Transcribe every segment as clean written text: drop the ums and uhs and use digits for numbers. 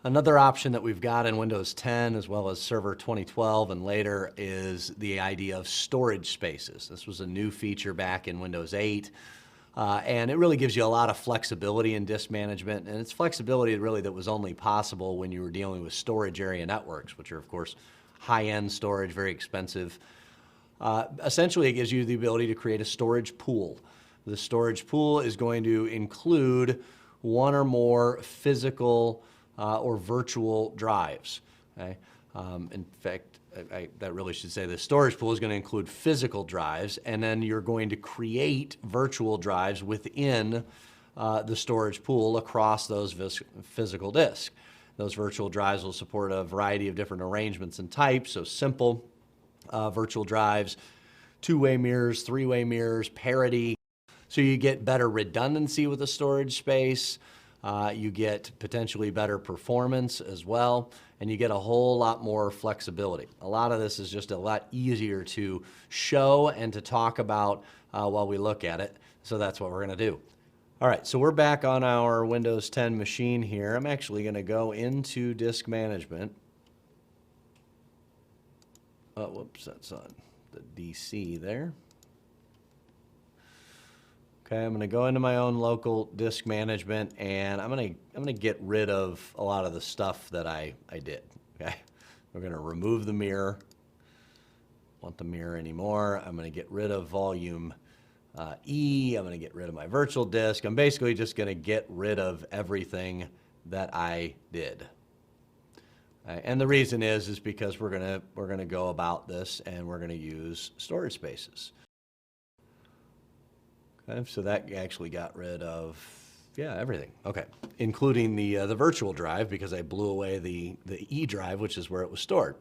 Another option that we've got in Windows 10 as well as Server 2012 and later is the idea of storage spaces. This was a new feature back in Windows 8. And it really gives you a lot of flexibility in disk management, and it's flexibility really that was only possible when you were dealing with storage area networks, which are of course high-end storage, very expensive. Essentially, it gives you the ability to create a storage pool. The storage pool is going to include one or more physical or virtual drives. Okay? In fact, that really should say the storage pool is going to include physical drives, and then you're going to create virtual drives within the storage pool across those physical disks. Those virtual drives will support a variety of different arrangements and types, so simple virtual drives, two-way mirrors, three-way mirrors, parity. So you get better redundancy with the storage space. You get potentially better performance as well, and you get a whole lot more flexibility. A lot of this is just a lot easier to show and to talk about while we look at it, so that's what we're going to do. All right, so we're back on our Windows 10 machine here. I'm actually going to go into disk management. Oh, whoops, that's on the DC there. Okay, I'm going to go into my own local disk management, and I'm going to get rid of a lot of the stuff that I did. Okay, we're going to remove the mirror. Want the mirror anymore? I'm going to get rid of volume E. I'm going to get rid of my virtual disk. I'm basically just going to get rid of everything that I did. And the reason is because we're going to go about this and we're going to use storage spaces. Okay, so that actually got rid of, yeah, everything. Okay, including the virtual drive because I blew away the E drive, which is where it was stored.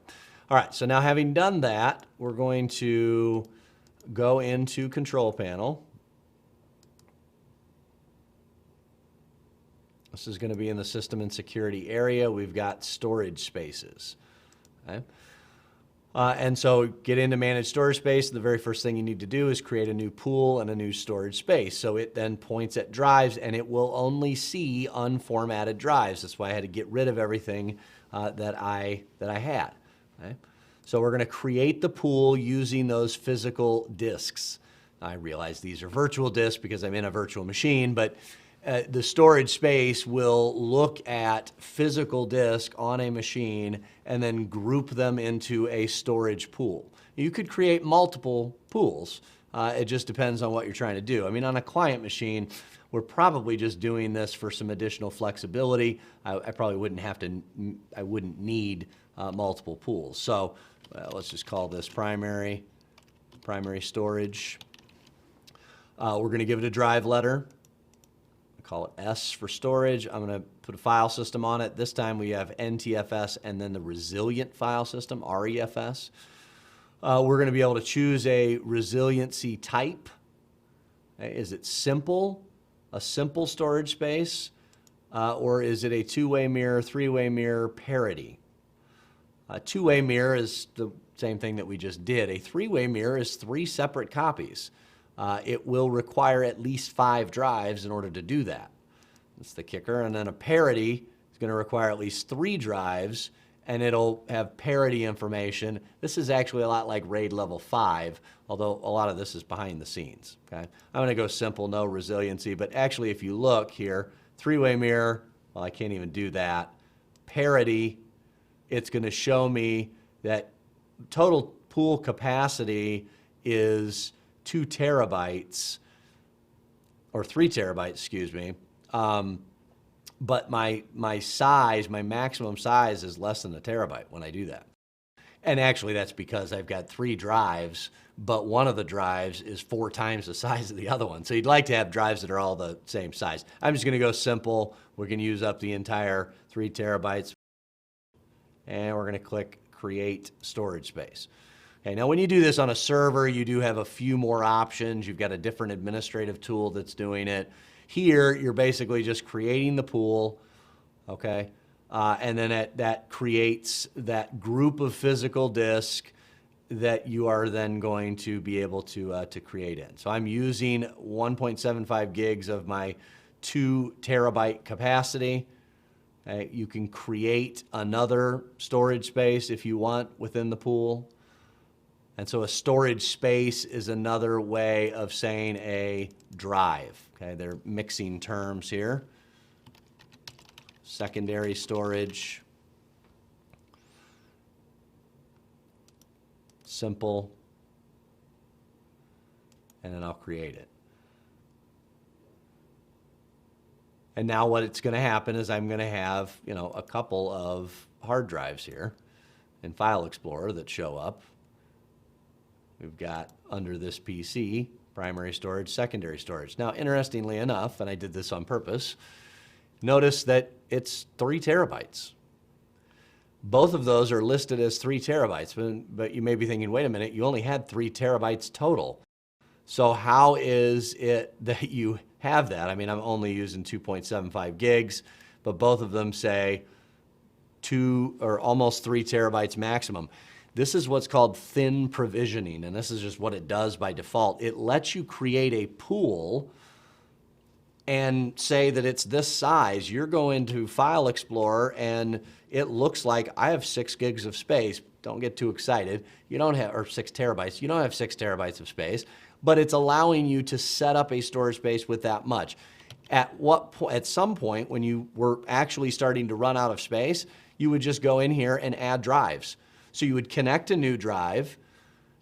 All right, so now having done that, we're going to go into Control Panel. This is going to be in the System and Security area. We've got storage spaces. Okay? And so get into Manage Storage Space. The very first thing you need to do is create a new pool and a new storage space. So it then points at drives, and it will only see unformatted drives. That's why I had to get rid of everything that I had. Okay? So we're going to create the pool using those physical disks. I realize these are virtual disks because I'm in a virtual machine, but the storage space will look at physical disk on a machine and then group them into a storage pool. You could create multiple pools. It just depends on what you're trying to do. I mean, on a client machine, we're probably just doing this for some additional flexibility. I probably wouldn't have to, I wouldn't need multiple pools. So let's just call this primary storage. We're going to give it a drive letter. Call it S for storage. I'm going to put a file system on it. This time we have NTFS and then the resilient file system, REFS. We're going to be able to choose a resiliency type. Is it simple, a simple storage space, or is it a two-way mirror, three-way mirror, parity? A two-way mirror is the same thing that we just did. A three-way mirror is 3 separate copies. It will require at least 5 drives in order to do that. That's the kicker. And then a parity is going to require at least 3 drives, and it'll have parity information. This is actually a lot like RAID level 5, although a lot of this is behind the scenes. Okay? I'm going to go simple, no resiliency, but actually if you look here, three-way mirror, well, I can't even do that. Parity, it's going to show me that total pool capacity is 2 terabytes, or 3 terabytes, excuse me. But my size, my maximum size is less than a terabyte when I do that. And actually that's because I've got 3 drives, but one of the drives is 4 times the size of the other one. So you'd like to have drives that are all the same size. I'm just gonna go simple. We're gonna use up the entire 3 terabytes. And we're gonna click Create Storage Space. Okay, now when you do this on a server, you do have a few more options. You've got a different administrative tool that's doing it. Here, you're basically just creating the pool, okay? And then that creates that group of physical disk that you are then going to be able to create in. So I'm using 1.75 gigs of my 2 terabyte capacity. Okay? You can create another storage space if you want within the pool. And so a storage space is another way of saying a drive. Okay, they're mixing terms here. Secondary storage, simple, and then I'll create it. And now what it's going to happen is I'm going to have, a couple of hard drives here in File Explorer that show up. We've got under this PC, primary storage, secondary storage. Now, interestingly enough, and I did this on purpose, notice that it's 3 terabytes. Both of those are listed as 3 terabytes, but you may be thinking, wait a minute, you only had 3 terabytes total. So how is it that you have that? I mean, I'm only using 2.75 gigs, but both of them say 2 or almost 3 terabytes maximum. This is what's called thin provisioning, and this is just what it does by default. It lets you create a pool and say that it's this size. You're going to File Explorer, and it looks like I have 6 gigs of space. Don't get too excited. You don't have, or 6 terabytes. You don't have 6 terabytes of space, but it's allowing you to set up a storage space with that much. At some point, when you were actually starting to run out of space, you would just go in here and add drives. So you would connect a new drive,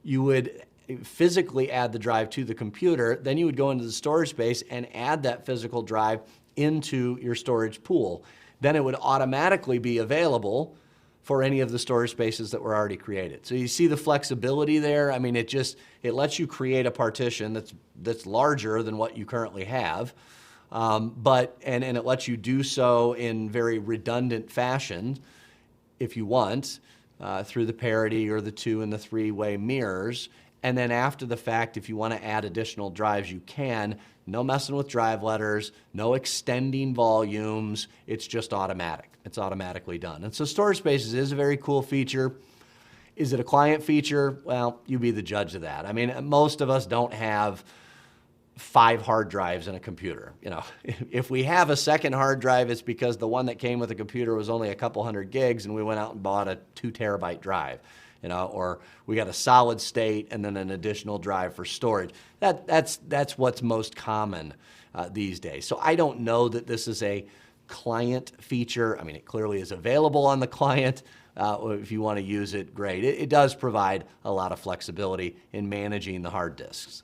you would physically add the drive to the computer, then you would go into the storage space and add that physical drive into your storage pool. Then it would automatically be available for any of the storage spaces that were already created. So you see the flexibility there? I mean, it lets you create a partition that's larger than what you currently have, and it lets you do so in very redundant fashion if you want. Through the parity or the 2 and the 3-way mirrors. And then after the fact, if you want to add additional drives, you can. No messing with drive letters, no extending volumes. It's just automatic. It's automatically done. And so storage spaces is a very cool feature. Is it a client feature? Well, you be the judge of that. I mean, most of us don't have 5 hard drives in a computer. If we have a second hard drive, it's because the one that came with the computer was only a couple hundred gigs and we went out and bought a 2 terabyte drive, or we got a solid state and then an additional drive for storage. That's what's most common these days. So I don't know that this is a client feature. I mean, it clearly is available on the client. If you want to use it, great. It does provide a lot of flexibility in managing the hard disks.